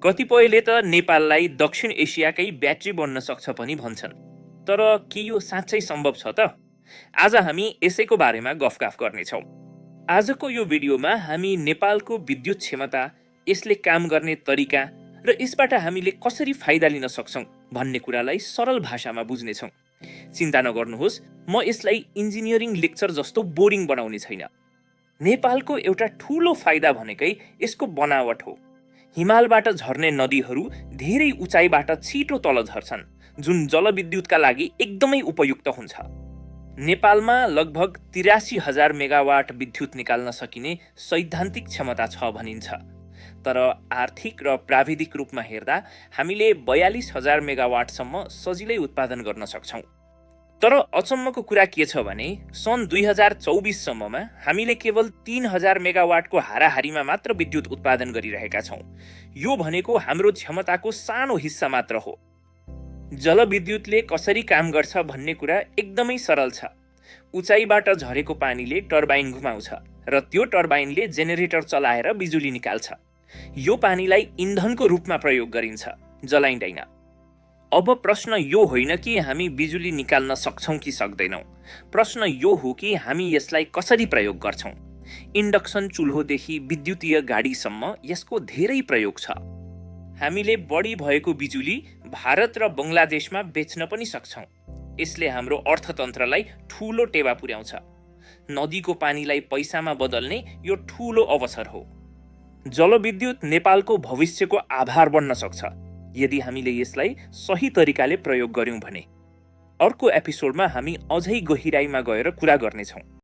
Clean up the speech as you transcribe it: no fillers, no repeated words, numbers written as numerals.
कतिपयले त नेपाललाई दक्षिण एसियाकै ब्याट्री बन्न सक्छ पनि भन्छन्। तर के यो साँच्चै सम्भव छ त? आज हामी यसैको बारेमा गफगाफ गर्नेछौँ। आजको यो भिडियोमा हामी नेपालको विद्युत क्षमता, यसले काम गर्ने तरिका र यसबाट हामीले कसरी फाइदा लिन सक्छौँ भन्ने कुरालाई सरल भाषामा बुझ्नेछौँ। चिन्ता नगर्नुहोस्, म यसलाई इन्जिनियरिङ लेक्चर जस्तो बोरिङ बनाउने छैन। नेपालको एउटा ठूलो फाइदा भनेकै यसको बनावट हो। हिमालबाट झर्ने नदीहरू धेरै उचाइबाट छिटो तल झर्छन्, जुन जलविद्युतका लागि एकदमै उपयुक्त हुन्छ। नेपालमा लगभग 83,000 मेगावाट विद्युत निकाल्न सकिने सैद्धान्तिक क्षमता छ भनिन्छ। तर आर्थिक र प्राविधिक रूपमा हेर्दा हामीले 42,000 मेगावाटसम्म सजिलै उत्पादन गर्न सक्छौँ। तर अचम्मको कुरा के छ भने सन् 2024 सम्ममा हामीले केवल 3,000 मेगावाटको हाराहारीमा मात्र विद्युत उत्पादन गरिरहेका छौँ। यो भनेको हाम्रो क्षमताको सानो हिस्सा मात्र हो। जलविद्युतले कसरी काम गर्छ भन्ने कुरा एकदमै सरल छ। उचाइबाट झरेको पानीले टर्बाइन घुमाउँछ र त्यो टर्बाइनले जेनेरेटर चलाएर बिजुली निकाल्छ। यो पानीलाई इन्धनको रूपमा प्रयोग गरिन्छ, जलाइँदैन। अब प्रश्न यो होइन कि हामी बिजुली निकाल्न सक्छौँ कि सक्दैनौँ। प्रश्न यो हो कि हामी यसलाई कसरी प्रयोग गर्छौँ। इन्डक्सन चुल्होदेखि विद्युतीय गाडीसम्म यसको धेरै प्रयोग छ। हामीले बढी भएको बिजुली भारत र बङ्गलादेशमा बेच्न पनि सक्छौँ। यसले हाम्रो अर्थतन्त्रलाई ठूलो टेवा पुर्याउँछ। नदीको पानीलाई पैसामा बदल्ने यो ठूलो अवसर हो। जलविद्युत नेपालको भविष्यको आधार बन्न सक्छ यदि हामीले यसलाई सही तरिकाले प्रयोग गर्यौं भने। अर्को एपिसोडमा हामी अझै गहिराइमा गएर कुरा गर्नेछौँ।